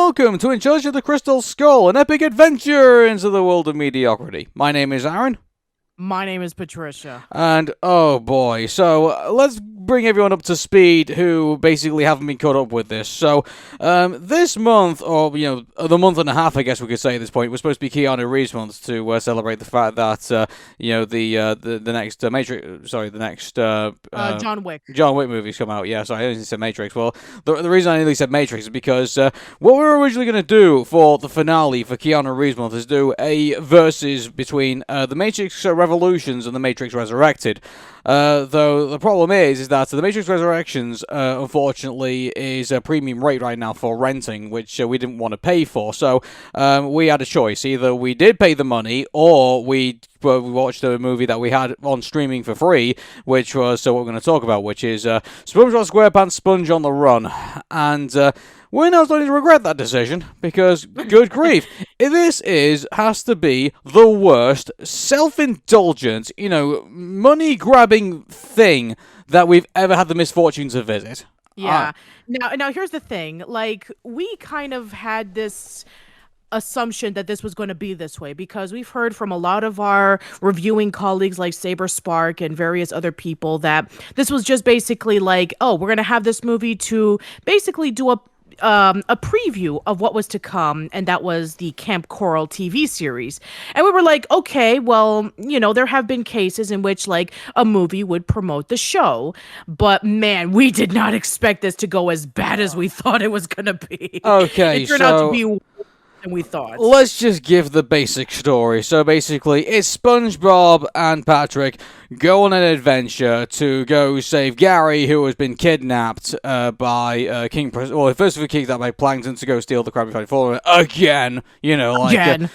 welcome to In Charge of the Crystal Skull, an epic adventure into the world of mediocrity. My name is Arun. My name is Patricia. And, oh boy, so let's bring everyone up to speed who basically haven't been caught up with this. So, this month, or, the month and a half, I guess we could say at this point, was supposed to be Keanu Reeves Month to celebrate the fact that, the next Matrix, sorry, the next, John Wick. John Wick movie's come out. Yeah, sorry, I didn't say Matrix. Well, the reason I nearly said Matrix is because what we were originally going to do for the finale for Keanu Reeves Month is do a versus between the Matrix Revolutions and the Matrix Resurrected. Though the problem is that the Matrix Resurrections, unfortunately, is a premium rate right now for renting, which we didn't want to pay for. So we had a choice: either we did pay the money, or we watched a movie that we had on streaming for free, which was what we're going to talk about, which is SpongeBob SquarePants Sponge on the Run. And we're now starting to regret that decision, because, good grief, this has to be the worst self-indulgent, money-grabbing thing that we've ever had the misfortune to visit. Yeah. Now here's the thing. Like, we kind of had this assumption that this was going to be this way, because we've heard from a lot of our reviewing colleagues like Saber Spark and various other people that this was just basically like, oh, we're going to have this movie to basically do a preview of what was to come, and that was the Camp Coral TV series. And we were like, okay, well, there have been cases in which like a movie would promote the show, but man, we did not expect this to go as bad as we thought it was gonna be. Okay, it turned out to be worse than we thought. Let's just give the basic story. So basically, it's SpongeBob and Patrick go on an adventure to go save Gary, who has been kidnapped by King Poseidon. Well, first of all, kidnapped by Plankton to go steal the Krabby Patty for again. Again.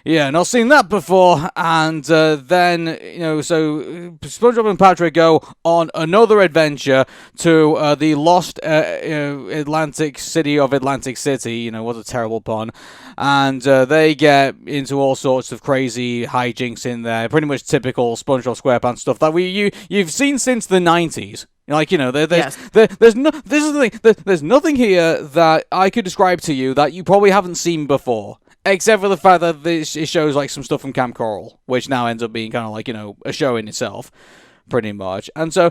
Yeah, not seen that before. And then, so SpongeBob and Patrick go on another adventure to the lost Atlantic city of Atlantic City. What a terrible pun. And they get into all sorts of crazy hijinks in there. Pretty much typical SpongeBob SquarePants stuff that you've seen since the 90s. There's nothing here that I could describe to you that you probably haven't seen before. Except for the fact that it shows like some stuff from Camp Coral, which now ends up being kind of like, a show in itself, pretty much. And so,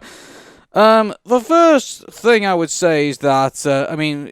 the first thing I would say is that,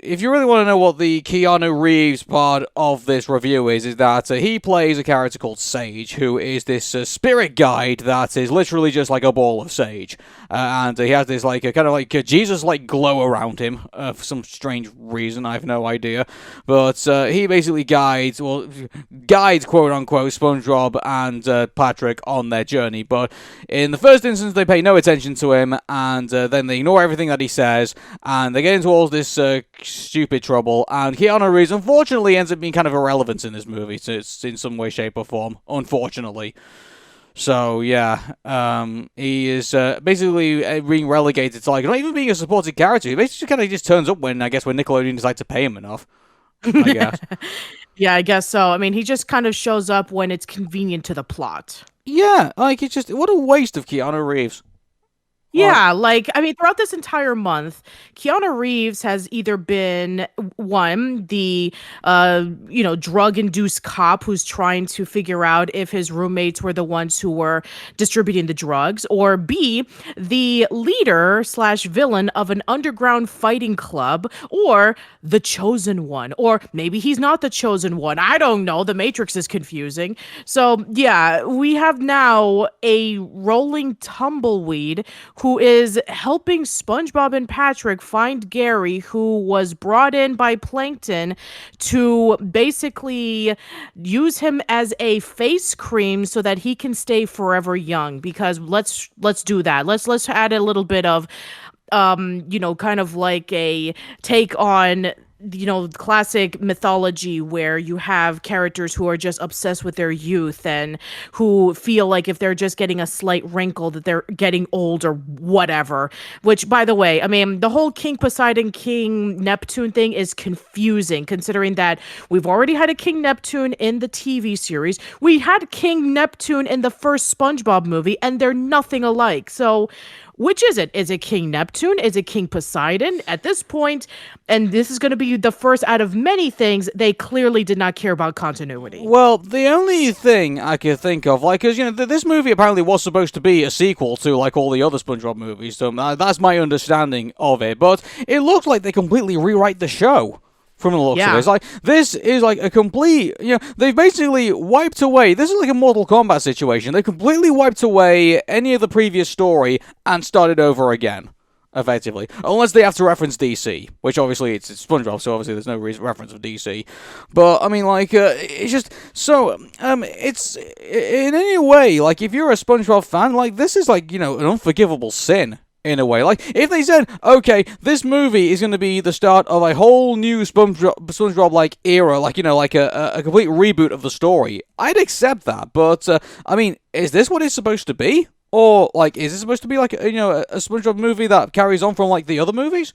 if you really want to know what the Keanu Reeves part of this review is that he plays a character called Sage, who is this spirit guide that is literally just like a ball of sage. And he has this like a kind of like a Jesus-like glow around him for some strange reason. I have no idea. But he basically guides quote-unquote SpongeBob and Patrick on their journey. But in the first instance, they pay no attention to him, and then they ignore everything that he says, and they get into all this stupid trouble, and Keanu Reeves unfortunately ends up being kind of irrelevant in this movie, so it's in some way, shape, or form, unfortunately. So, yeah, he is basically being relegated to, like, not even being a supporting character. He basically kind of just turns up when Nickelodeon decides to pay him enough, I guess. Yeah, I guess so. He just kind of shows up when it's convenient to the plot. Yeah, like, it's just, what a waste of Keanu Reeves. Yeah, throughout this entire month, Keanu Reeves has either been, one, the, drug-induced cop who's trying to figure out if his roommates were the ones who were distributing the drugs, or B, the leader/villain of an underground fighting club, or the chosen one. Or maybe he's not the chosen one. I don't know. The Matrix is confusing. So, yeah, we have now a rolling tumbleweed who is helping SpongeBob and Patrick find Gary, who was brought in by Plankton to basically use him as a face cream so that he can stay forever young. Because let's do that. Let's add a little bit of kind of like a take on classic mythology where you have characters who are just obsessed with their youth and who feel like if they're just getting a slight wrinkle that they're getting old or whatever. Which, by the way, the whole King Poseidon, King Neptune thing is confusing, considering that we've already had a King Neptune in the TV series. We had King Neptune in the first SpongeBob movie, and they're nothing alike. So which is it? Is it King Neptune? Is it King Poseidon? At this point, and this is going to be the first out of many things, they clearly did not care about continuity. Well, the only thing I could think of, like, because, this movie apparently was supposed to be a sequel to, like, all the other SpongeBob movies, so that's my understanding of it, but it looks like they completely rewrite the show. From the looks of it. It's like, this is like a complete, they've basically wiped away, this is like a Mortal Kombat situation, they completely wiped away any of the previous story and started over again, effectively. Unless they have to reference DC, which obviously it's SpongeBob, so obviously there's no reference of DC. But, I mean, like, it's just, so, it's, in any way, like, if you're a SpongeBob fan, like, this is like, an unforgivable sin. In a way, like, if they said, okay, this movie is going to be the start of a whole new SpongeBob like era, like, like a complete reboot of the story, I'd accept that. But I mean, is this what it's supposed to be, or like, is it supposed to be like a SpongeBob movie that carries on from like the other movies?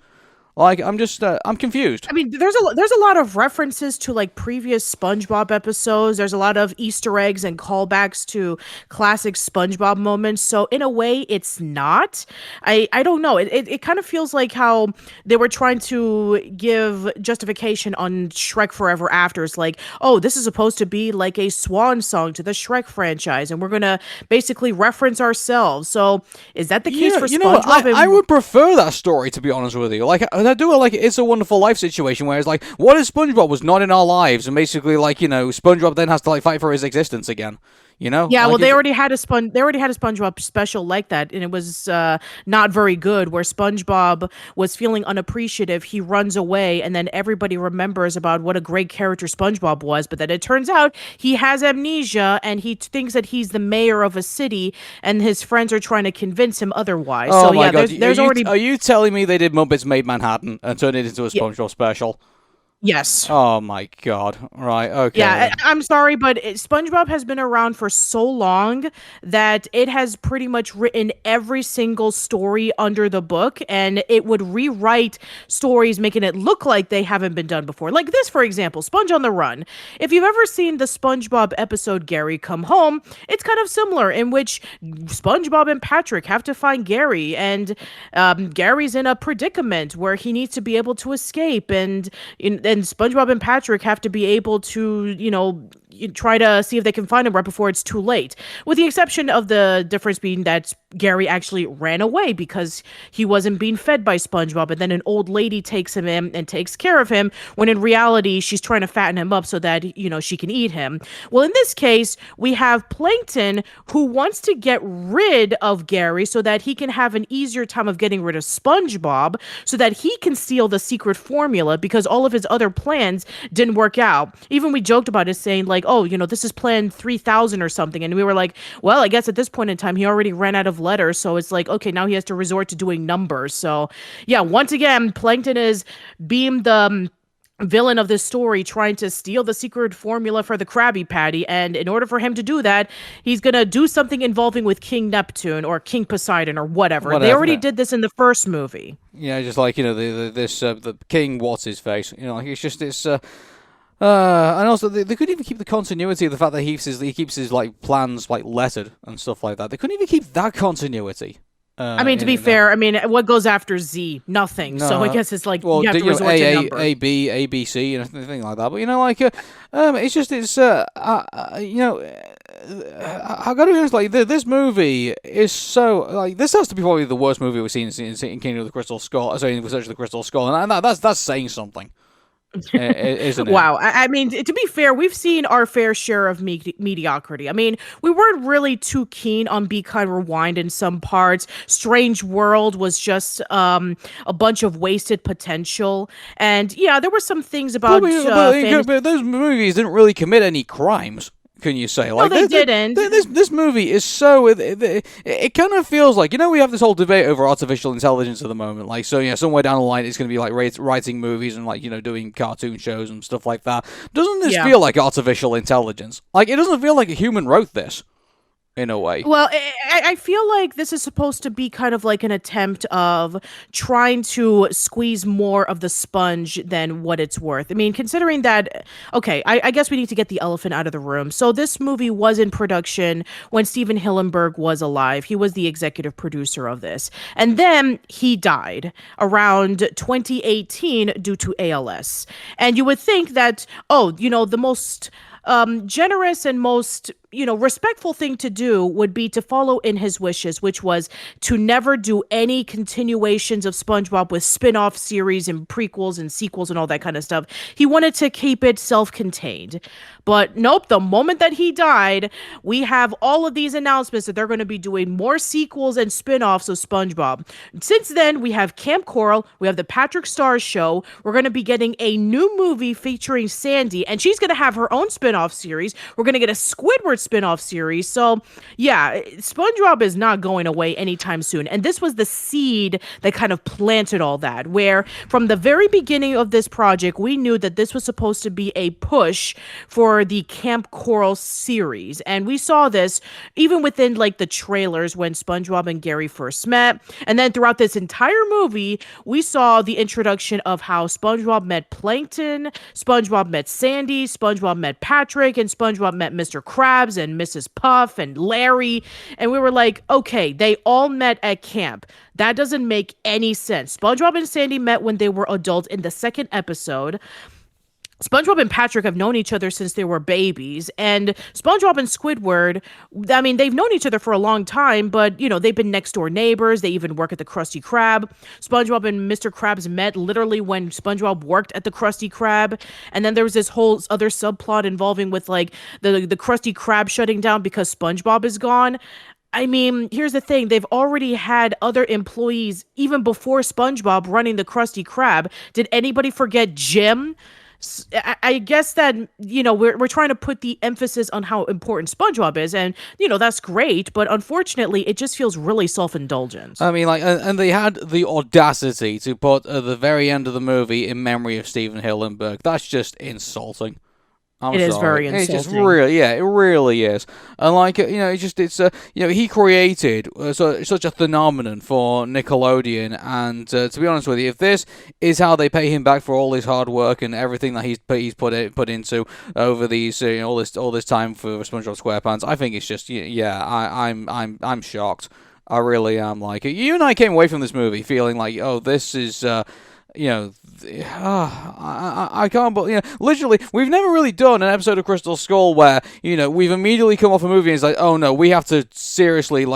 Like, I'm just, I'm confused. I mean, there's a lot of references to like previous SpongeBob episodes. There's a lot of Easter eggs and callbacks to classic SpongeBob moments. So in a way, it's not. I don't know. It kind of feels like how they were trying to give justification on Shrek Forever After. It's like, oh, this is supposed to be like a swan song to the Shrek franchise, and we're gonna basically reference ourselves. So is that the case for SpongeBob? I would prefer that story, to be honest with you. Like, I do it like It's a Wonderful Life situation, where it's like, what if SpongeBob was not in our lives, and basically, like, SpongeBob then has to like fight for his existence again. Yeah, like, well, they already had a SpongeBob special like that, and it was not very good. Where SpongeBob was feeling unappreciative, he runs away, and then everybody remembers about what a great character SpongeBob was. But then it turns out he has amnesia, and he thinks that he's the mayor of a city, and his friends are trying to convince him otherwise. Oh, so my God. There's already. Are you telling me they did Muppets Made Manhattan and turned it into a SpongeBob special? Yes. Oh my God. Right. Okay. Yeah, I'm sorry, but SpongeBob has been around for so long that it has pretty much written every single story under the book, and it would rewrite stories, making it look like they haven't been done before. Like this, for example, Sponge on the Run. If you've ever seen the SpongeBob episode Gary Come Home, it's kind of similar, in which SpongeBob and Patrick have to find Gary, and Gary's in a predicament where he needs to be able to escape, and SpongeBob and Patrick have to be able to, try to see if they can find him right before it's too late. With the exception of the difference being that Gary actually ran away because he wasn't being fed by SpongeBob, and then an old lady takes him in and takes care of him, when in reality she's trying to fatten him up so that, she can eat him. Well, in this case, we have Plankton, who wants to get rid of Gary so that he can have an easier time of getting rid of SpongeBob, so that he can steal the secret formula, because all of his other plans didn't work out. Even we joked about it, saying like, oh, this is plan 3000 or something. And we were like, well, I guess at this point in time, he already ran out of letters. So it's like, okay, now he has to resort to doing numbers. So yeah, once again, Plankton is being the villain of this story, trying to steal the secret formula for the Krabby Patty. And in order for him to do that, he's going to do something involving with King Neptune or King Poseidon or whatever. They already did this in the first movie. Yeah, just like, the King, what's his face? And also, they couldn't even keep the continuity of the fact that he keeps his like plans like lettered and stuff like that. They couldn't even keep that continuity. I mean, to be fair, what goes after Z? Nothing. No, so I guess it's like, you have to resort to numbers. A, B, A, B, C, and everything like that. But I gotta be honest, like, this movie is so, like, this has to be probably the worst movie we've seen in Kingdom of the Crystal Skull, sorry, in Search of the Crystal Skull, and that's saying something. Isn't it? Wow. I mean, to be fair, we've seen our fair share of mediocrity. I mean, we weren't really too keen on Be Kind Rewind in some parts. Strange World was just a bunch of wasted potential. And yeah, there were some things about but those movies didn't really commit any crimes. Can you say? Like, no, they didn't. This movie is so... It kind of feels like... we have this whole debate over artificial intelligence at the moment. Like, so, somewhere down the line, it's going to be, like, writing movies and, like, doing cartoon shows and stuff like that. Doesn't this feel like artificial intelligence? Like, it doesn't feel like a human wrote this. in a way. Well, I feel like this is supposed to be kind of like an attempt of trying to squeeze more of the sponge than what it's worth. I mean, considering that, okay, I guess we need to get the elephant out of the room. So this movie was in production when Stephen Hillenberg was alive. He was the executive producer of this. And then he died around 2018 due to ALS. And you would think that, oh, the most generous and most respectful thing to do would be to follow in his wishes, which was to never do any continuations of SpongeBob with spin-off series and prequels and sequels and all that kind of stuff. He wanted to keep it self-contained. But nope, the moment that he died, we have all of these announcements that they're going to be doing more sequels and spin-offs of SpongeBob. Since then, we have Camp Coral, we have the Patrick Stars show, we're going to be getting a new movie featuring Sandy, and she's going to have her own spin-off series. We're going to get a Squidward spin-off series. So yeah, SpongeBob is not going away anytime soon. And this was the seed that kind of planted all that, where from the very beginning of this project, we knew that this was supposed to be a push for the Camp Coral series. And we saw this even within like the trailers when SpongeBob and Gary first met. And then throughout this entire movie, we saw the introduction of how SpongeBob met Plankton, SpongeBob met Sandy, SpongeBob met Patrick, and SpongeBob met Mr. Krabs and Mrs. Puff and Larry. And we were like, okay, they all met at camp. That doesn't make any sense. SpongeBob and Sandy met when they were adults in the second episode. SpongeBob and Patrick have known each other since they were babies, and SpongeBob and Squidward, I mean, they've known each other for a long time, but, they've been next door neighbors. They even work at the Krusty Krab. SpongeBob and Mr. Krabs met literally when SpongeBob worked at the Krusty Krab, and then there was this whole other subplot involving with, like, the Krusty Krab shutting down because SpongeBob is gone. I mean, here's the thing. They've already had other employees, even before SpongeBob, running the Krusty Krab. Did anybody forget Jim? I guess that, we're trying to put the emphasis on how important SpongeBob is, and, that's great, but unfortunately, it just feels really self-indulgent. I mean, like, and they had the audacity to put at the very end of the movie in memory of Stephen Hillenberg. That's just insulting. It is very insulting. It's just really, it really is. And like, he created such a phenomenon for Nickelodeon. And to be honest with you, if this is how they pay him back for all his hard work and everything that he's put into over these all this time for SpongeBob SquarePants, I think it's just I'm shocked. I really am. Like, you and I came away from this movie feeling like, oh, this is. I can't believe, literally, we've never really done an episode of Crystal Skull where, we've immediately come off a movie and it's like, oh no, we have to seriously,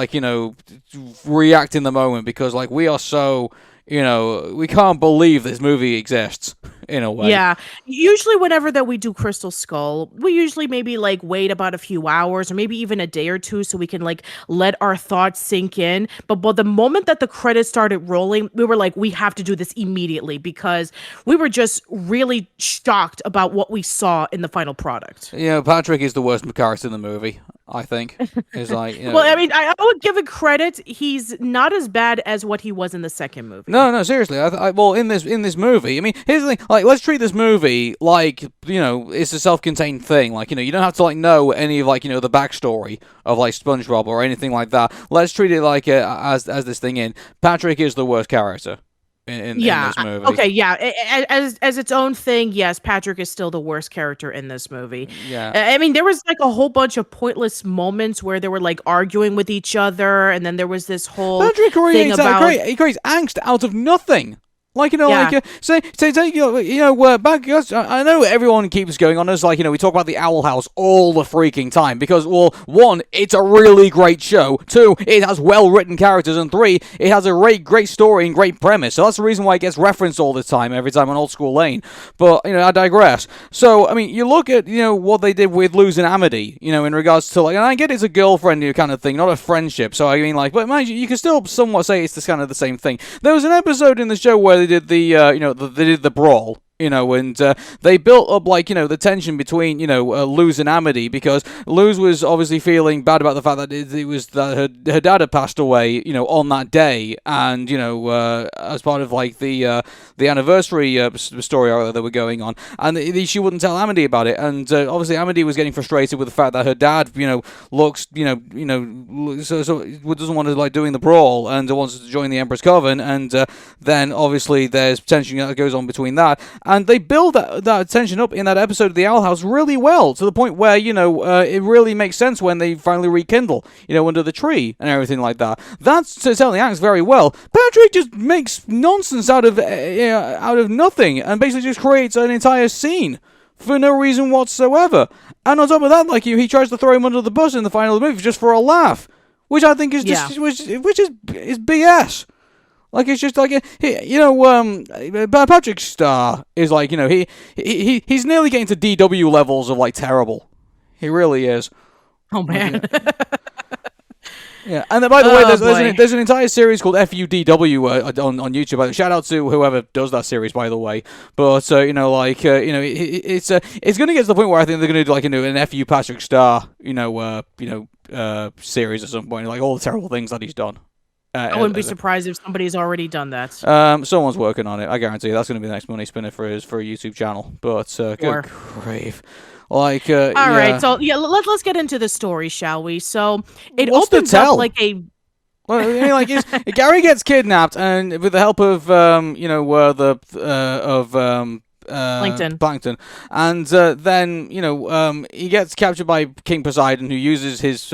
react in the moment because, we are so, we can't believe this movie exists. In a way. Yeah. Usually whenever that we do Crystal Skull, we usually maybe wait about a few hours or maybe even a day or two so we can let our thoughts sink in. But the moment that the credits started rolling, we were like, we have to do this immediately because we were just really shocked about what we saw in the final product. Patrick is the worst character in the movie, I think. Is well, I mean, I would give it credit. He's not as bad as what he was in the second movie. No, seriously. Well, in this movie, I mean, here's the thing. Let's treat this movie like, it's a self-contained thing. You don't have to, know any of, the backstory of, SpongeBob or anything like that. Let's treat it as this thing in. Patrick is the worst character in this movie. Okay, yeah. As its own thing, yes, Patrick is still the worst character in this movie. Yeah. I mean, there was, a whole bunch of pointless moments where they were, arguing with each other, and then there was this whole Patrick thing about... He creates angst out of nothing. Back, I know everyone keeps going on us, we talk about the Owl House all the freaking time, because, well, one, it's a really great show, two, it has well-written characters, and three, it has a great story and great premise, so that's the reason why it gets referenced all the time, every time on Old School Lane, but, I digress. So, I mean, you look at, what they did with Luz and Amity, in regards to, and I get it's a girlfriend kind of thing, not a friendship, so, I mean, but mind you can still somewhat say it's this kind of the same thing. There was an episode in the show where they did the brawl And they built up, like, the tension between, Luz and Amity, because Luz was obviously feeling bad about the fact that it was that her dad had passed away, on that day, and, as part of, like, the anniversary story arc that they were going on, and she wouldn't tell Amity about it, and obviously Amity was getting frustrated with the fact that her dad, looks, so doesn't want to, like, doing the brawl, and wants to join the Emperor's Coven, and then obviously there's tension that goes on between that. And they build that tension up in that episode of the Owl House really well, to the point where, it really makes sense when they finally rekindle, under the tree and everything like that. That's telling acts very well. Patrick just makes nonsense out of nothing, and basically just creates an entire scene for no reason whatsoever. And on top of that, like, he tries to throw him under the bus in the final of the movie just for a laugh, which I think is just, which is BS. Like, it's just like, Patrick's star is like, he's nearly getting to DW levels of, like, terrible. He really is. Oh, man. Yeah, and then, by the way, there's an entire series called FUDW on YouTube. Shout out to whoever does that series, by the way. But it's going to get to the point where I think they're going to do, like, an FU Patrick Star, series at some point, like all the terrible things that he's done. I wouldn't be surprised if somebody's already done that. Someone's working on it. I guarantee you that's going to be the next money spinner for a YouTube channel. But good grief. Like, all right, so let's get into the story, shall we? So it What's opens up like a. Well, Gary gets kidnapped, and with the help of Plankton, and then he gets captured by King Poseidon, who uses his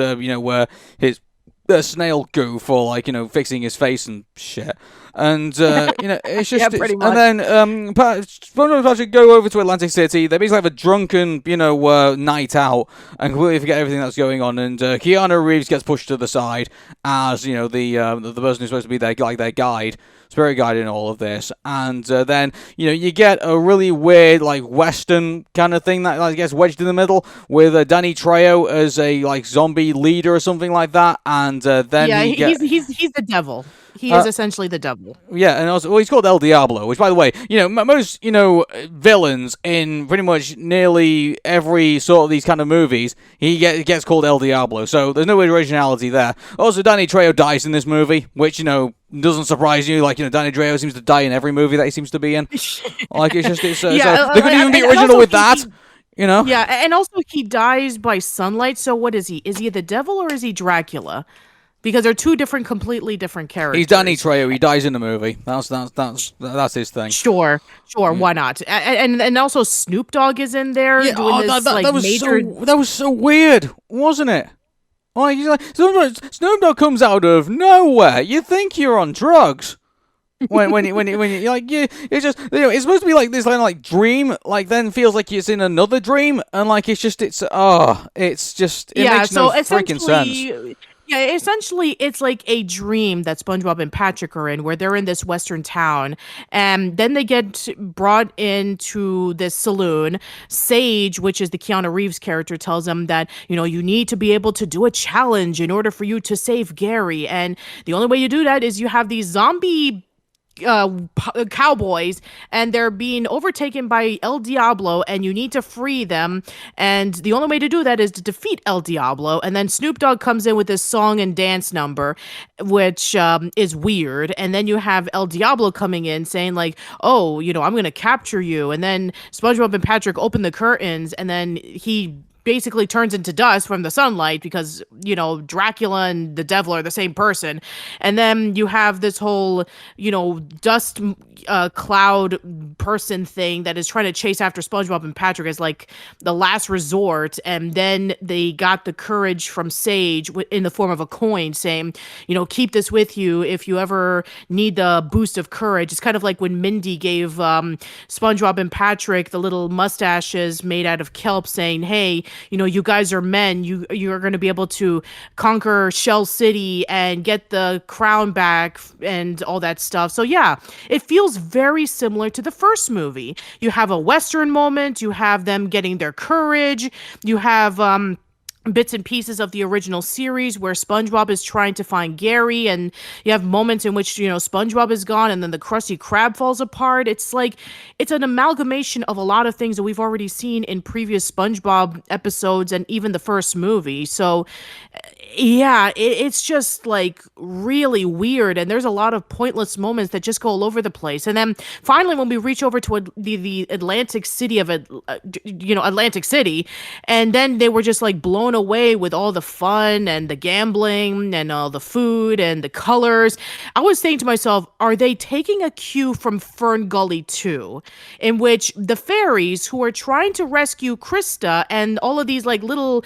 his snail goo for, like, fixing his face and shit. And it's just pretty much. And then SpongeBob and Patrick go over to Atlantic City. They basically have a drunken night out and completely forget everything that's going on. And Keanu Reeves gets pushed to the side as the person who's supposed to be their guide, spirit guide in all of this. And then you get a really weird, like, Western kind of thing that, like, gets wedged in the middle with Danny Trejo as a, like, zombie leader or something like that. And then he's the devil. He is essentially the devil. Yeah, and also, he's called El Diablo, which, by the way, most, villains in pretty much nearly every sort of these kind of movies, he gets called El Diablo, so there's no originality there. Also, Danny Trejo dies in this movie, which, doesn't surprise you. Like, Danny Trejo seems to die in every movie that he seems to be in. Like, they couldn't even be original with that. Yeah, and also he dies by sunlight, so what is he? Is he the devil or is he Dracula? Because they're two completely different characters. He's Danny Trejo. He dies in the movie. That's his thing. Sure. Why not? And also Snoop Dogg is in there doing this major. That was so weird, wasn't it? Like, Snoop Dogg comes out of nowhere. You think you're on drugs. when you like, it's just, it's supposed to be like this kind of, like, dream, like, then feels like it's in another dream, and, like, it makes no freaking sense. Yeah, essentially, it's like a dream that SpongeBob and Patrick are in, where they're in this western town, and then they get brought into this saloon. Sage, which is the Keanu Reeves character, tells them that, you need to be able to do a challenge in order for you to save Gary, and the only way you do that is you have these zombie cowboys, and they're being overtaken by El Diablo, and you need to free them, and the only way to do that is to defeat El Diablo. And then Snoop Dogg comes in with this song and dance number, which is weird, and then you have El Diablo coming in saying, like, oh, I'm gonna capture you, and then SpongeBob and Patrick open the curtains, and then he basically turns into dust from the sunlight because, Dracula and the devil are the same person. And then you have this whole, dust cloud person thing that is trying to chase after SpongeBob and Patrick as, like, the last resort. And then they got the courage from Sage in the form of a coin saying, keep this with you if you ever need the boost of courage. It's kind of like when Mindy gave SpongeBob and Patrick the little mustaches made out of kelp, saying, hey, you guys are men. You're going to be able to conquer Shell City and get the crown back and all that stuff. So yeah, it feels very similar to the first movie. You have a Western moment. You have them getting their courage. You have bits and pieces of the original series where SpongeBob is trying to find Gary, and you have moments in which, SpongeBob is gone and then the Krusty Krab falls apart. It's like it's an amalgamation of a lot of things that we've already seen in previous SpongeBob episodes and even the first movie. So yeah, it's just like really weird, and there's a lot of pointless moments that just go all over the place. And then finally, when we reach over to the Atlantic City of Atlantic City, and then they were just like blown away with all the fun and the gambling and all the food and the colors. I was saying to myself, are they taking a cue from Fern Gully 2, in which the fairies who are trying to rescue Krista and all of these like little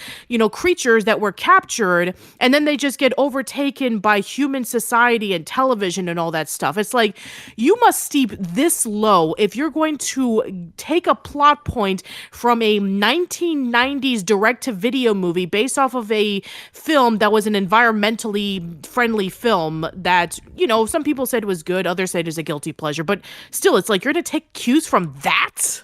creatures that were captured, and then they just get overtaken by human society and television and all that stuff. It's like, you must steep this low if you're going to take a plot point from a 1990s direct-to-video movie based off of a film that was an environmentally friendly film that, some people said was good, others said is a guilty pleasure. But still, it's like, you're going to take cues from that?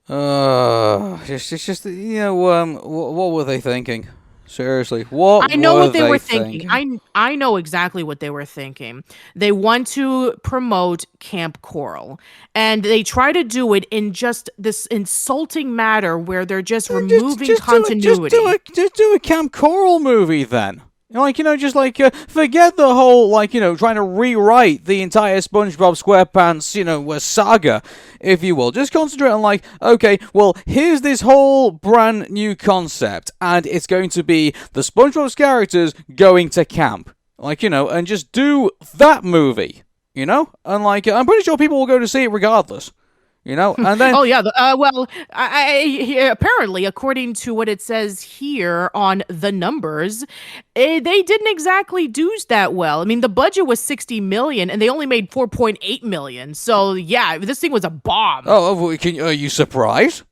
It's just what were they thinking? Seriously, what I know were what they were thinking? I know exactly what they were thinking. They want to promote Camp Coral, and they try to do it in just this insulting manner where they're just removing continuity. Just do a Camp Coral movie then. Forget the whole, trying to rewrite the entire SpongeBob SquarePants, saga, if you will. Just concentrate on, okay, well, here's this whole brand new concept, and it's going to be the SpongeBob's characters going to camp. And just do that movie, And, I'm pretty sure people will go to see it regardless. And then oh yeah, apparently, according to what it says here on the numbers, they didn't exactly do that well. I mean, the budget was 60 million, and they only made 4.8 million. So yeah, this thing was a bomb. Oh, are you surprised?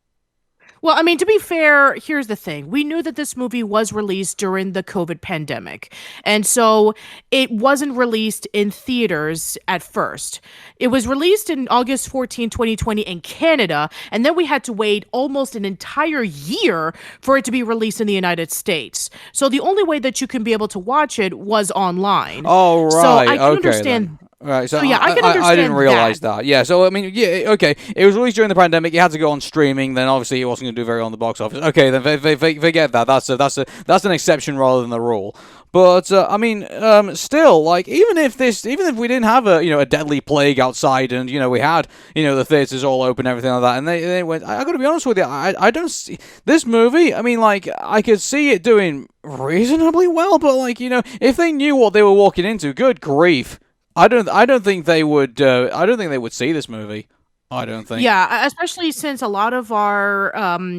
Well, I mean, to be fair, here's the thing. We knew that this movie was released during the COVID pandemic. And so it wasn't released in theaters at first. It was released in August 14, 2020 in Canada. And then we had to wait almost an entire year for it to be released in the United States. So the only way that you can be able to watch it was online. Oh, right. So I can okay, understand. Then. Right, so yeah, I can understand I didn't realize that. Yeah, so I mean, yeah, okay. It was released during the pandemic. It had to go on streaming. Then obviously it wasn't going to do very well in the box office. Okay, then forget that. That's an exception rather than the rule. But I mean, still, even if we didn't have a deadly plague outside, and we had the theaters all open, everything like that, and they went. I got to be honest with you. I don't see this movie. I mean, I could see it doing reasonably well, but if they knew what they were walking into, good grief. I don't think they would. I don't think they would see this movie. I don't think. Yeah, especially since a lot of our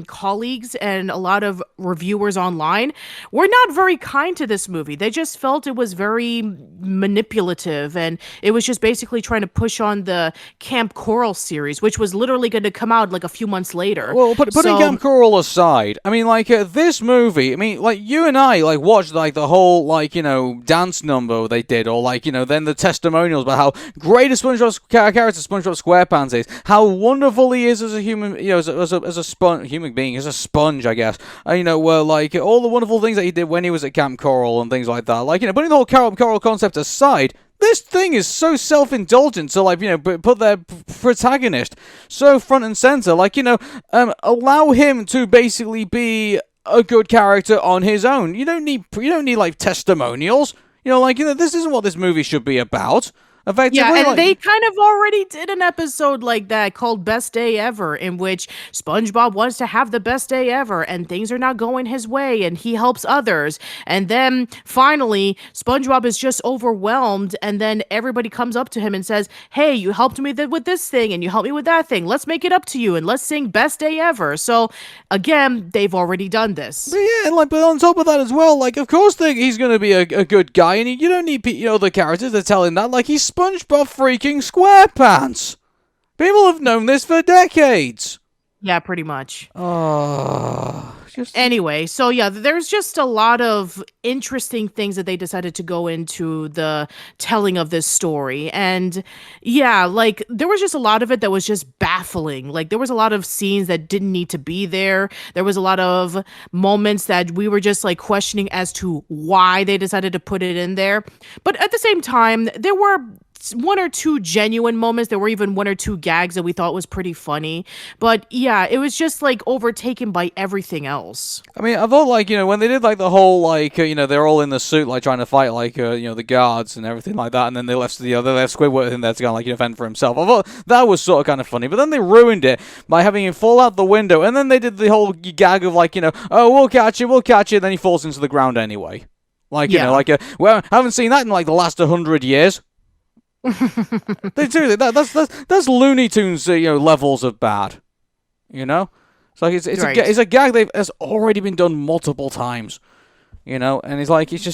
colleagues and a lot of reviewers online were not very kind to this movie. They just felt it was very manipulative, and it was just basically trying to push on the Camp Coral series, which was literally going to come out like a few months later. Well, putting Camp Coral aside, I mean, this movie, I mean, you and I, watched, the whole, dance number they did, or, then the testimonials about how great a SpongeBob character SpongeBob SquarePants is, how wonderful he is as a human, as a human being, as a sponge, I guess. All the wonderful things that he did when he was at Camp Coral and things like that. Putting the whole Camp Coral concept aside, this thing is so self-indulgent to, put their protagonist so front and center. Allow him to basically be a good character on his own. You don't need testimonials. This isn't what this movie should be about. Yeah, and they kind of already did an episode like that called Best Day Ever, in which SpongeBob wants to have the best day ever, and things are not going his way, and he helps others. And then, finally, SpongeBob is just overwhelmed, and then everybody comes up to him and says, hey, you helped me with this thing, and you helped me with that thing. Let's make it up to you, and let's sing Best Day Ever. So, again, they've already done this. But yeah, but on top of that as well, of course he's going to be a good guy, and you don't need the characters to tell him that. He's SpongeBob freaking SquarePants. People have known this for decades. Yeah, pretty much. Oh, just Anyway, so yeah, there's just a lot of interesting things that they decided to go into the telling of this story. And yeah, like there was just a lot of it that was just baffling. Like there was a lot of scenes that didn't need to be there. There was a lot of moments that we were just like questioning as to why they decided to put it in there. But at the same time, there were one or two genuine moments. There were even one or two gags that we thought was pretty funny. But yeah, it was just like overtaken by everything else. I mean, I thought like when they did like the whole like they're all in the suit like trying to fight like the guards and everything like that, and then they left they left Squidward in there to go like fend for himself. I thought that was sort of kind of funny, but then they ruined it by having him fall out the window, and then they did the whole gag of like oh we'll catch you, then he falls into the ground anyway. Like well, I haven't seen that in like the last 100 years. They do that's Looney Tunes levels of bad, It's like it's Right. it's a gag that's already been done multiple times, and it's like it's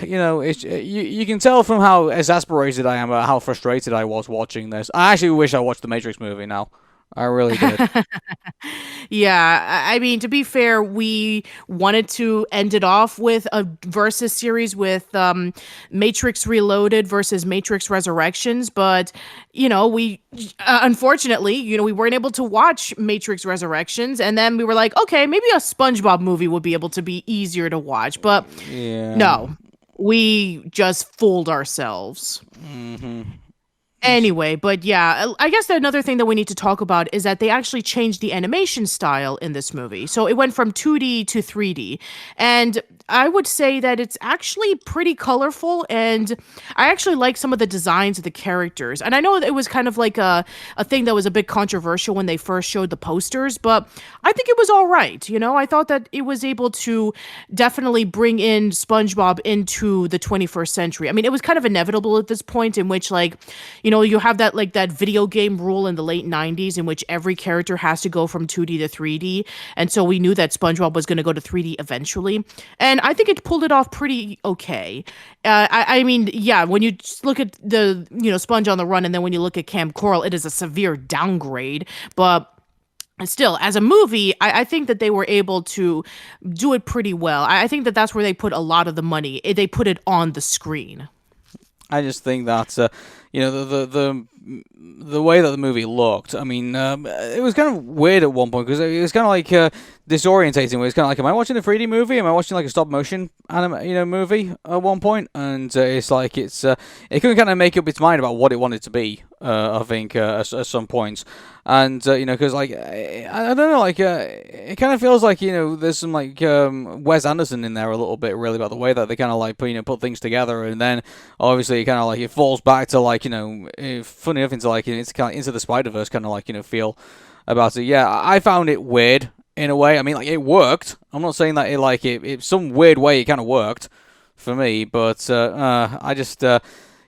you can tell from how exasperated I am about how frustrated I was watching this. I actually wish I watched the Matrix movie now. I really did. Yeah, I mean, to be fair, we wanted to end it off with a versus series with Matrix Reloaded versus Matrix Resurrections, but we unfortunately, we weren't able to watch Matrix Resurrections, and then we were like, okay, maybe a SpongeBob movie would be able to be easier to watch, but Yeah. no, we just fooled ourselves. Mm-hmm. Anyway, but yeah, I guess another thing that we need to talk about is that they actually changed the animation style in this movie. So it went from 2D to 3D. And I would say that it's actually pretty colorful, and I actually like some of the designs of the characters. And I know that it was kind of like a thing that was a bit controversial when they first showed the posters, but I think it was all right. I thought that it was able to definitely bring in SpongeBob into the 21st century. I mean, it was kind of inevitable at this point in which you have that video game rule in the late 90s in which every character has to go from 2D to 3D. And so we knew that SpongeBob was going to go to 3D eventually. And I think it pulled it off pretty okay. I mean, yeah, when you look at the, Sponge on the Run, and then when you look at Camp Coral, it is a severe downgrade. But still, as a movie, I think that they were able to do it pretty well. I think that that's where they put a lot of the money. They put it on the screen. I just think that the way that the movie looked. I mean, it was kind of weird at one point because it was kind of like disorientating. Where it's kind of like, am I watching a 3D movie? Am I watching like a stop motion movie at one point? And it's like it couldn't kind of make up its mind about what it wanted to be. I think at some points, and because like I don't know, like it kind of feels like there's some like Wes Anderson in there a little bit, really, about the way that they kind of like put things together, and then obviously kind of like it falls back to like funny enough into like it's kind of into the Spider-Verse kind of like feel about it. Yeah, I found it weird in a way. I mean, like it worked. I'm not saying that it some weird way it kind of worked for me, but I just.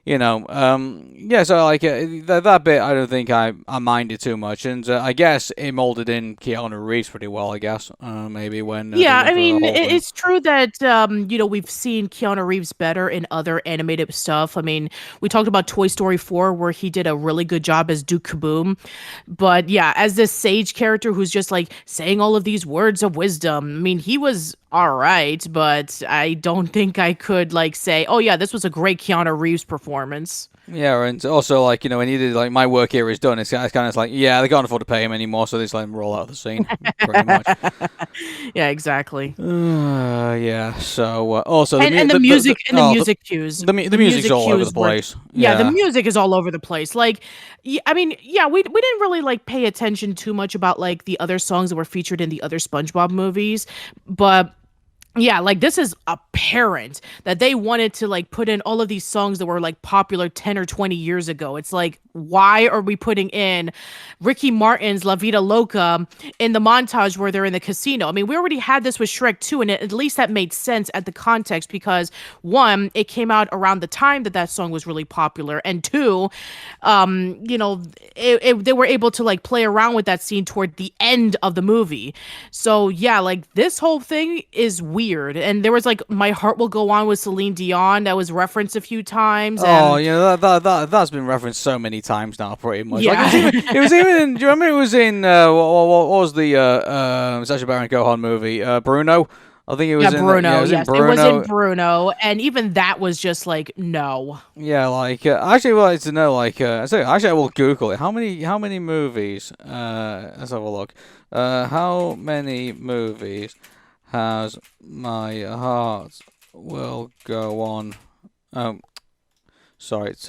Yeah, so like that bit, I don't think I minded too much, and I guess it molded in Keanu Reeves pretty well. I guess maybe when Yeah, they I went through mean, the whole thing. it's true that we've seen Keanu Reeves better in other animated stuff. I mean, we talked about Toy Story 4 where he did a really good job as Duke Kaboom. But yeah, as this sage character who's just like saying all of these words of wisdom, I mean, he was all right, but I don't think I could like say, "Oh yeah, this was a great Keanu Reeves performance." Yeah, and also like when he did like my work here is done, it's kind of like they can't afford to pay him anymore, so they just let him roll out of the scene, pretty much. Yeah, exactly. Yeah. So also And the music and the music cues. the music's all over the cues were- place. Yeah, the music is all over the place. Like, I mean, yeah, we didn't really like pay attention too much about like the other songs that were featured in the other SpongeBob movies, but yeah, like this is apparent that they wanted to like put in all of these songs that were like popular 10 or 20 years ago. It's like, why are we putting in Ricky Martin's La Vida Loca in the montage where they're in the casino? I mean, we already had this with Shrek 2, and at least that made sense at the context because one, it came out around the time that song was really popular, and two, they were able to like play around with that scene toward the end of the movie. So yeah, like this whole thing is weird weird. And there was like My Heart Will Go On with Celine Dion that was referenced a few times. Oh, And that's been referenced so many times now, pretty much. yeah. Like it was even in. Do you remember it was in what was the Sacha Baron Cohen movie? Bruno. I think it was Yeah, in. Bruno. Yeah, it was in Yes, it was Bruno. in Bruno, and even that was just like no. Yeah, like I actually wanted to know, like, so actually I will Google it. How many movies? Let's have a look. How many movies has My Heart Will Go On? Sorry, it's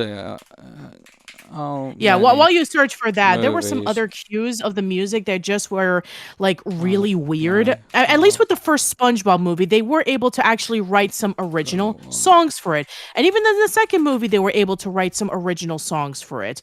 how Yeah, many while you search for that, there were some movies? other cues of the music that just were like really weird. My At least Heart with the first SpongeBob movie, they were able to actually write some original Go On. songs for it. And even in the second movie, they were able to write some original songs for it.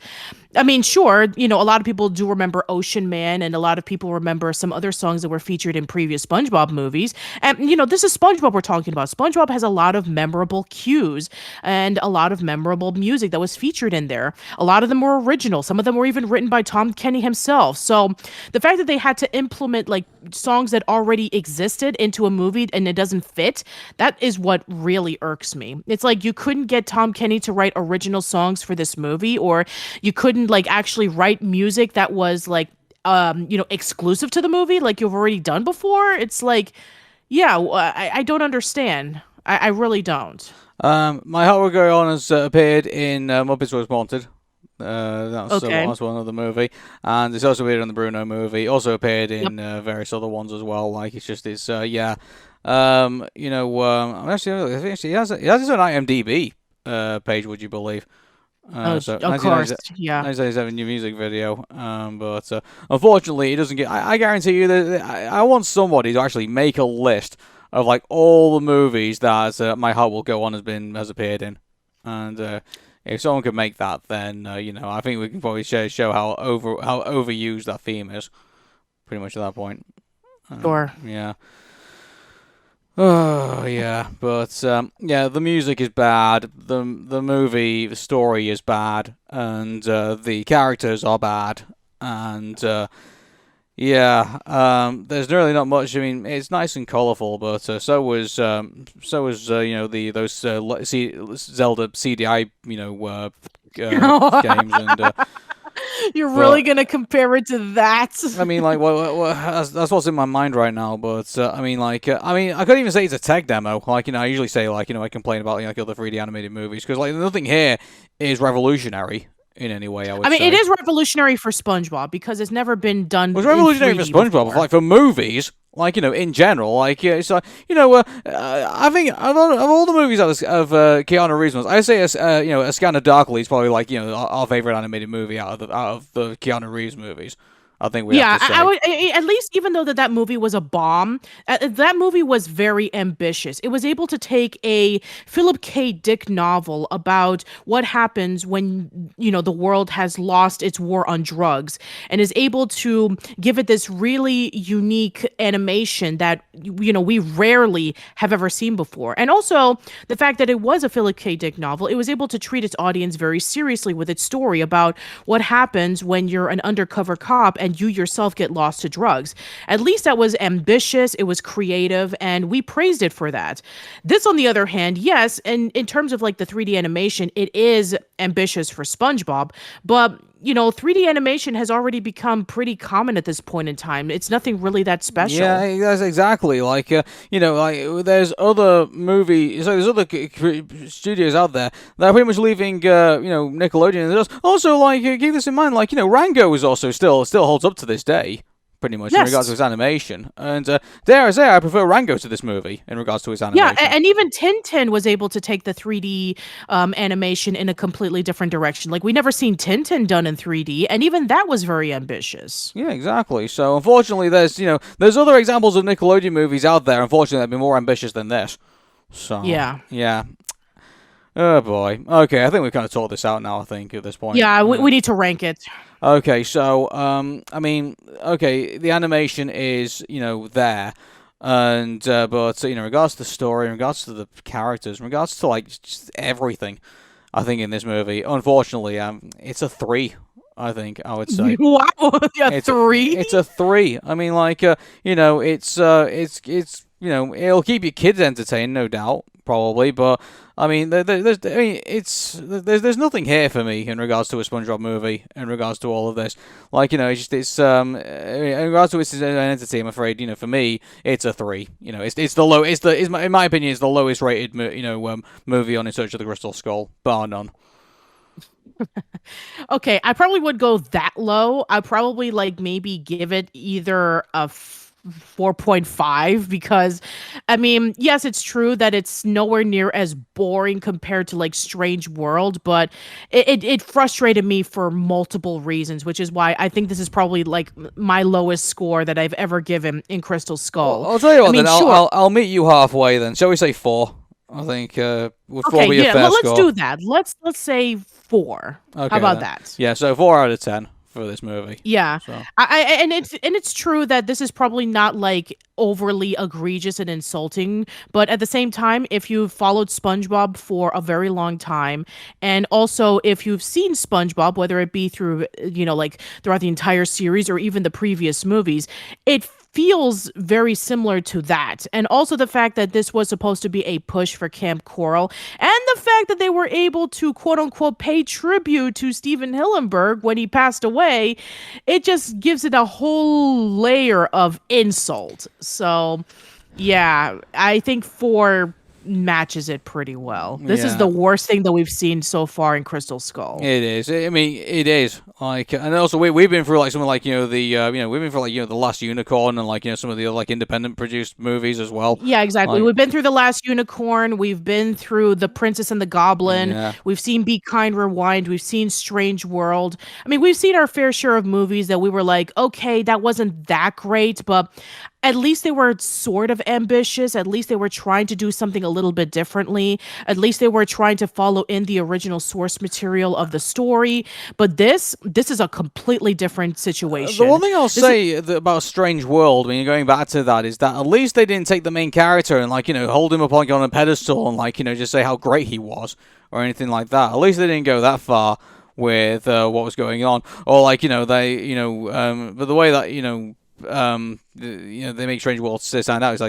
I mean, sure, a lot of people do remember Ocean Man, and a lot of people remember some other songs that were featured in previous SpongeBob movies. And, this is SpongeBob we're talking about. SpongeBob has a lot of memorable cues and a lot of memorable music that was featured in there. A lot of them were original. Some of them were even written by Tom Kenny himself. So the fact that they had to implement like songs that already existed into a movie and it doesn't fit, that is what really irks me. It's like you couldn't get Tom Kenny to write original songs for this movie, or you couldn't like actually write music that was like exclusive to the movie like you've already done before. It's like, yeah, I don't understand. I really don't. My Heart Will Go On has appeared in Muppets Was Wanted. Okay. That's one other movie, and it's also appeared in the Bruno movie. Also appeared Yep. in various other ones as well. Like it's yeah. Actually, I think he has his own IMDb page. Would you believe? Oh, So of course. Yeah. 1997 new music video. But unfortunately, it doesn't get. I guarantee you that I want somebody to actually make a list of like all the movies that My Heart Will Go On has appeared in, and if someone could make that, then I think we can probably show how overused that theme is. Pretty much at that point. Sure. Yeah. Oh yeah, but yeah, the music is bad. The story is bad, and the characters are bad, and yeah, there's really not much. I mean, it's nice and colorful, but so was those Zelda CDI games, and You're really but gonna compare it to that? I mean, like, that's what's in my mind right now. But I mean, I couldn't even say it's a tech demo. Like, I usually say, like, I complain about like other 3D animated movies because like nothing here is revolutionary in any way. I mean, say it is revolutionary for SpongeBob because it's never been done was in revolutionary for 3D SpongeBob, before. like for movies. Like in general, like yeah, it's like I think of all the movies of Keanu Reeves Month, I say A Scanner Darkly is probably like our favorite animated movie out of the Keanu Reeves movies. I think we Yeah, have to say. I would at least, even though that movie was a bomb, that movie was very ambitious. It was able to take a Philip K. Dick novel about what happens when the world has lost its war on drugs, and is able to give it this really unique animation that we rarely have ever seen before. And also the fact that it was a Philip K. Dick novel, it was able to treat its audience very seriously with its story about what happens when you're an undercover cop and you yourself get lost to drugs. At least that was ambitious, it was creative, and we praised it for that. This, on the other hand, yes, and in terms of like the 3D animation, it is ambitious for SpongeBob, but 3D animation has already become pretty common at this point in time. It's nothing really that special. Yeah, that's exactly like like there's other movies, so there's other studios out there that are pretty much leaving Nickelodeon. And there's also like keep this in mind, like Rango is also still holds up to this day. Pretty much in regards to its animation, and dare I say, I prefer Rango to this movie in regards to its animation. Yeah, and even Tintin was able to take the 3D animation in a completely different direction. Like, we never seen Tintin done in 3D, and even that was very ambitious. Yeah, exactly. So unfortunately, there's other examples of Nickelodeon movies out there. Unfortunately, that'd be more ambitious than this. So yeah. Oh boy. Okay, I think we've kind of talked this out now. I think at this point. Yeah, we need to rank it. Okay, so I mean, okay, the animation is there, and but in regards to the story, in regards to the characters, in regards to like just everything, I think in this movie, unfortunately, it's a 3. I think I would say. Wow, yeah, It's 3. It's a 3. I mean, like it's it'll keep your kids entertained, no doubt, probably. But I mean, there's nothing here for me in regards to a SpongeBob movie, in regards to all of this. Like, in regards to its entity, I'm afraid, for me, it's a 3. It's the low, in my opinion, it's the lowest rated, movie on In Search of the Crystal Skull, bar none. Okay, I probably would go that low. I probably maybe give it either a 4.5 because I mean, yes, it's true that it's nowhere near as boring compared to Strange World, but it frustrated me for multiple reasons, which is why I think this is probably my lowest score that I've ever given in Crystal Skull. Well, I'll tell you what, sure. I'll meet you halfway then. Shall we say 4? I think would probably be a fair score. Let's do that. Let's say 4. Okay, how about that? Yeah, so 4 out of 10 for this movie. Yeah, so. And it's true that this is probably not overly egregious and insulting, but at the same time, if you've followed SpongeBob for a very long time, and also if you've seen SpongeBob, whether it be through throughout the entire series or even the previous movies, it feels very similar to that. And also the fact that this was supposed to be a push for Camp Coral, and the fact that they were able to quote unquote pay tribute to Stephen Hillenberg when he passed away, it just gives it a whole layer of insult. So yeah, I think 4 matches it pretty well. This is the worst thing that we've seen so far in Crystal Skull. It is. I mean, it is. And also we've been through something we've been through The Last Unicorn and some of the other independent produced movies as well. Yeah, exactly. We've been through The Last Unicorn. We've been through The Princess and the Goblin. Yeah. We've seen Be Kind Rewind. We've seen Strange World. I mean, we've seen our fair share of movies that we were okay, that wasn't that great, but at least they were sort of ambitious. At least they were trying to do something a little bit differently. At least they were trying to follow in the original source material of the story. But this is a completely different situation. The one thing I'll say about Strange World, when you're going back to that, is that at least they didn't take the main character and hold him up on a pedestal and just say how great he was or anything like that. At least they didn't go that far with what was going on, or but the way that they make Strange World stand out. It's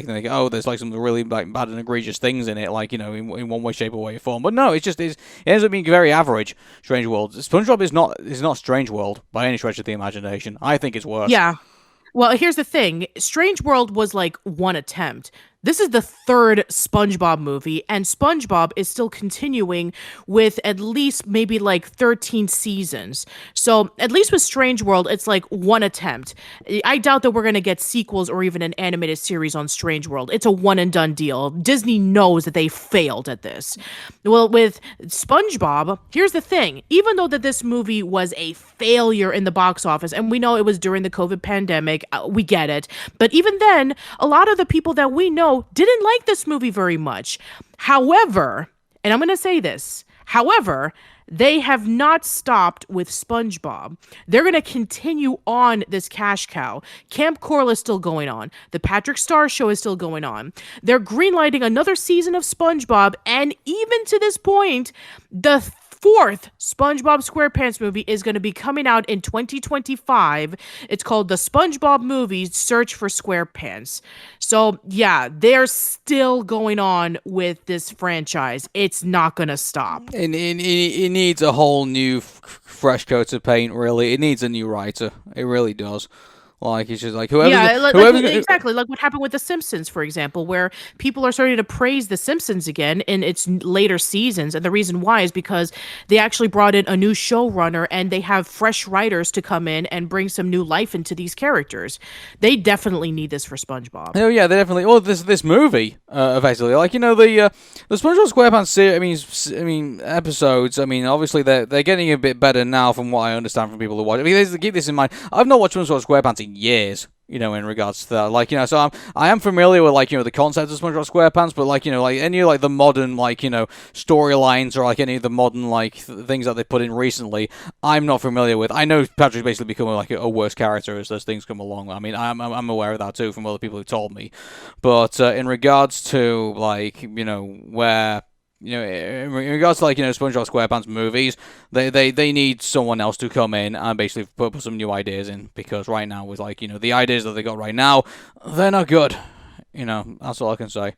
there's some really bad and egregious things in it, in one way, shape, or way, or form. But no, it ends up being very average. Strange World. SpongeBob is not Strange World by any stretch of the imagination. I think it's worse. Yeah. Well, here's the thing. Strange World was one attempt. This is the 3rd SpongeBob movie, and SpongeBob is still continuing with at least maybe 13 seasons. So at least with Strange World, it's one attempt. I doubt that we're going to get sequels or even an animated series on Strange World. It's a one and done deal. Disney knows that they failed at this. Well, with SpongeBob, here's the thing. Even though that this movie was a failure in the box office, and we know it was during the COVID pandemic, we get it. But even then, a lot of the people that we know didn't like this movie very much. However, and I'm going to say this, however, they have not stopped with SpongeBob. They're going to continue on this cash cow. Camp Coral is still going on. The Patrick Star Show is still going on. They're greenlighting another season of SpongeBob, and even to this point, the 4th SpongeBob SquarePants movie is going to be coming out in 2025. It's called the SpongeBob Movie Search for SquarePants. So, yeah, they're still going on with this franchise. It's not going to stop. It needs a whole new fresh coat of paint, really. It needs a new writer. It really does. It's just whoever. Yeah, exactly. Like what happened with The Simpsons, for example, where people are starting to praise The Simpsons again in its later seasons. And the reason why is because they actually brought in a new showrunner and they have fresh writers to come in and bring some new life into these characters. They definitely need this for SpongeBob. Oh, yeah, they definitely. Well, this movie, effectively. The SpongeBob SquarePants series, episodes, obviously they're getting a bit better now from what I understand from people who watch. Keep this in mind. I've not watched SpongeBob SquarePants in years, in regards to that. So I am familiar with, the concept of SpongeBob SquarePants, but, any, the modern, storylines or, any of the modern, things that they put in recently, I'm not familiar with. I know Patrick's basically becoming, a worse character as those things come along. I'm aware of that, too, from other people who told me. But, in regards to, where... in regards to SpongeBob SquarePants movies, they need someone else to come in and basically put some new ideas in, because right now with the ideas that they got right now, they're not good. That's all I can say.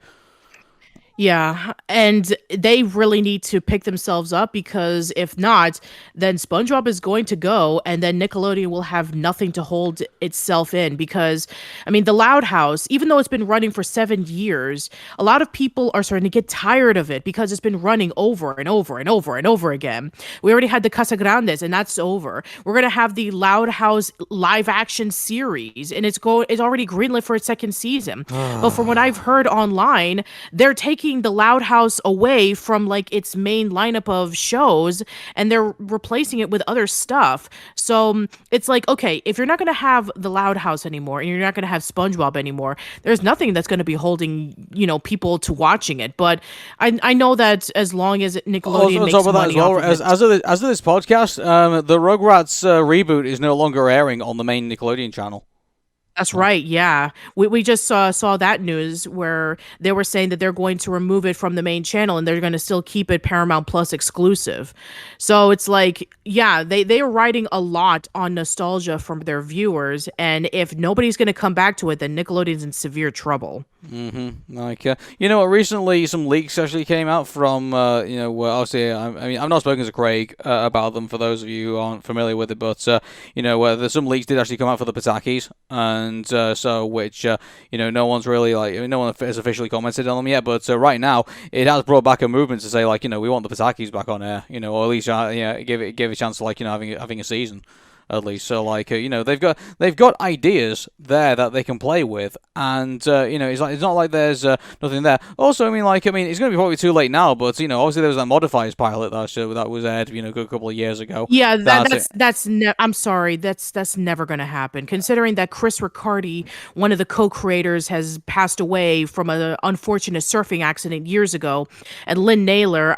Yeah, and they really need to pick themselves up because if not, then SpongeBob is going to go and then Nickelodeon will have nothing to hold itself in because I mean, the Loud House, even though it's been running for 7 years, a lot of people are starting to get tired of it because it's been running over and over and over and over again. We already had the Casa Grandes and that's over. We're going to have the Loud House live action series and it's already greenlit for its second season. But from what I've heard online, they're taking the Loud House away from like its main lineup of shows and they're replacing it with other stuff. So it's like, okay, if you're not going to have the Loud House anymore and you're not going to have SpongeBob anymore, there's nothing that's going to be holding, people to watching it. But I know that as long as Nickelodeon makes money off of it. As of this podcast, the Rugrats reboot is no longer airing on the main Nickelodeon channel. That's right. Yeah. We just saw that news where they were saying that they're going to remove it from the main channel and they're going to still keep it Paramount Plus exclusive. So it's like, yeah, they are riding a lot on nostalgia from their viewers. And if nobody's going to come back to it, then Nickelodeon's in severe trouble. Recently some leaks actually came out from, obviously, I've not spoken to Craig about them for those of you who aren't familiar with it, but, there's some leaks did actually come out for the Patakis, and no one's really, no one has officially commented on them yet, but right now, it has brought back a movement to say, we want the Patakis back on air, or at least, give it a chance to, having a season. At least, so they've got ideas there that they can play with, and it's not like there's nothing there. Also, it's going to be probably too late now, but obviously there was that Modifiers pilot that was aired a good couple of years ago. Yeah, I'm sorry, that's never going to happen. Considering that Chris Riccardi, one of the co-creators, has passed away from an unfortunate surfing accident years ago, and Lynn Naylor,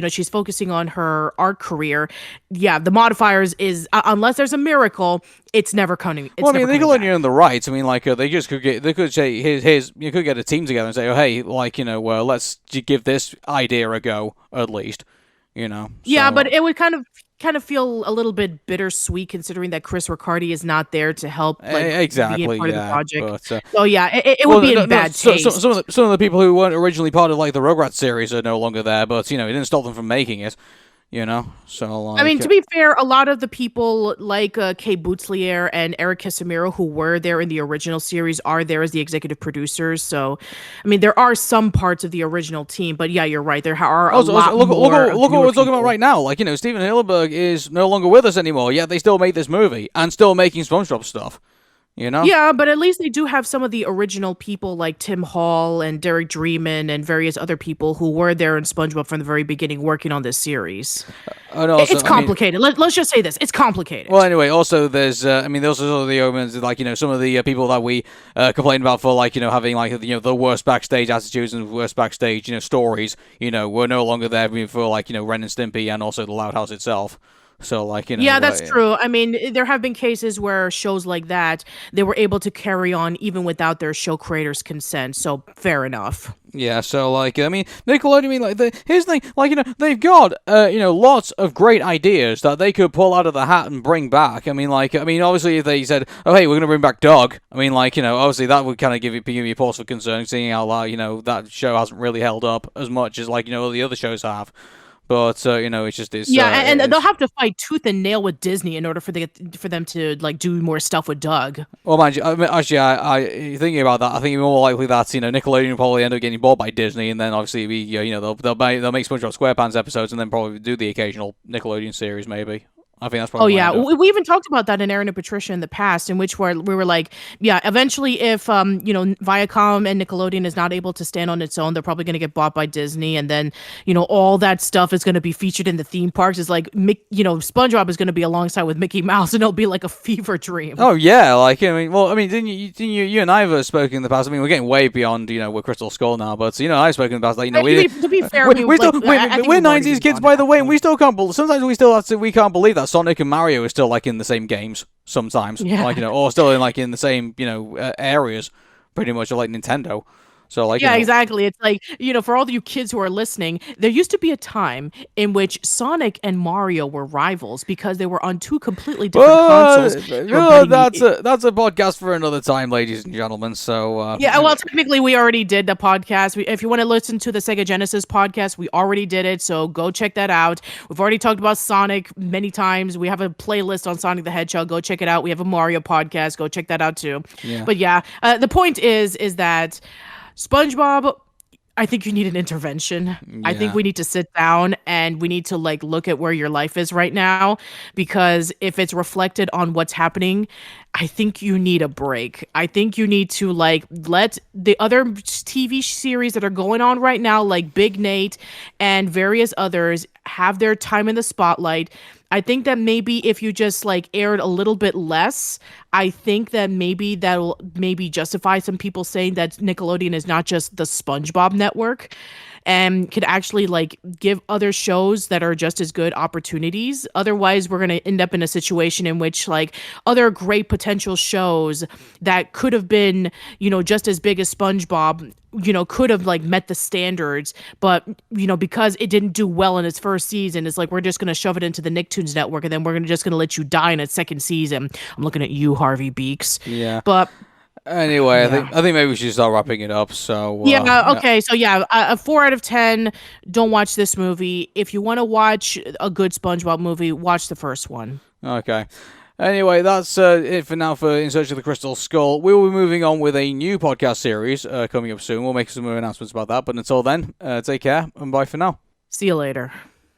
she's focusing on her art career. Yeah, the Modifiers is unless there's a miracle, it's never coming. They could own the rights. They just could say, here's you could get a team together and say, oh, hey, let's give this idea a go at least, Yeah, but it would kind of feel a little bit bittersweet considering that Chris Riccardi is not there to help exactly be a part of the project. But, it would be in bad taste. Some of the people who weren't originally part of the Rugrats series are no longer there, but it didn't stop them from making it. So to be fair, a lot of the people like Kay Boutslier and Eric Casimiro who were there in the original series are there as the executive producers. So, there are some parts of the original team, but yeah, you're right. There are a lot more. Look what we're talking about right now. Stephen Hillenberg is no longer with us anymore. Yet they still make this movie and still making SpongeBob stuff. Yeah, but at least they do have some of the original people like Tim Hall and Derek Dreeman and various other people who were there in SpongeBob from the very beginning working on this series. It's complicated. Let's just say this. It's complicated. Well, anyway, also there's, there's also the omens, some of the people that we complained about for, having, the worst backstage attitudes and worst backstage, stories, were no longer there for, Ren and Stimpy and also the Loud House itself. So, yeah, that's true. There have been cases where shows like that, they were able to carry on even without their show creators' consent. So, fair enough. Yeah, so, Nickelodeon, here's the thing, they've got, lots of great ideas that they could pull out of the hat and bring back. Obviously, if they said, oh, hey, we're going to bring back Doug, obviously that would kind of give you pause for concern, seeing how, that show hasn't really held up as much as, all the other shows have. But it's just this. Yeah, and they'll have to fight tooth and nail with Disney in order for them to do more stuff with Doug. Well, mind you, actually, I thinking about that, I think it's more likely that Nickelodeon will probably end up getting bought by Disney, and then obviously they'll make SpongeBob SquarePants episodes, and then probably do the occasional Nickelodeon series, maybe. I think that's probably. Oh yeah, we even talked about that in Arun and Patricia in the past, in which we were like, yeah, eventually if Viacom and Nickelodeon is not able to stand on its own, they're probably going to get bought by Disney, and then all that stuff is going to be featured in the theme parks. It's like SpongeBob is going to be alongside with Mickey Mouse, and it'll be like a fever dream. Oh yeah, didn't you and I have spoken in the past? We're getting way beyond we're Crystal Skull now, but I've spoken about to be fair, we're 90s kids, by the way, and we still can't. Sometimes we can't believe that Sonic and Mario are still in the same games sometimes, or still in the same areas, pretty much like Nintendo. So, like, Yeah, exactly. It's like, for all you kids who are listening, there used to be a time in which Sonic and Mario were rivals because they were on two completely different consoles. They were that's a podcast for another time, ladies and gentlemen. So, yeah, well, technically, we already did the podcast. If you want to listen to the Sega Genesis podcast, we already did it, so go check that out. We've already talked about Sonic many times. We have a playlist on Sonic the Hedgehog. Go check it out. We have a Mario podcast. Go check that out too. Yeah. But yeah, the point is that SpongeBob, I think you need an intervention. I think we need to sit down and we need to look at where your life is right now, because if it's reflected on what's happening, I think you need a break. I think you need to let the other TV series that are going on right now, like Big Nate and various others, have their time in the spotlight. I think that maybe if you just aired a little bit less, I think that maybe that'll justify some people saying that Nickelodeon is not just the SpongeBob network, and could actually give other shows that are just as good opportunities. Otherwise, we're going to end up in a situation in which other great potential shows that could have been, just as big as SpongeBob, could have met the standards, but because it didn't do well in its first season, it's we're just going to shove it into the Nicktoons network, and then we're just going to let you die in its second season. I'm looking at you, Harvey Beaks. Yeah. But anyway, I think maybe we should start wrapping it up. So okay. So a 4 out of 10. Don't watch this movie. If you want to watch a good SpongeBob movie, watch the first one. Okay. Anyway, that's it for now for In Search of the Crystal Skull. We will be moving on with a new podcast series coming up soon. We'll make some more announcements about that. But until then, take care and bye for now. See you later.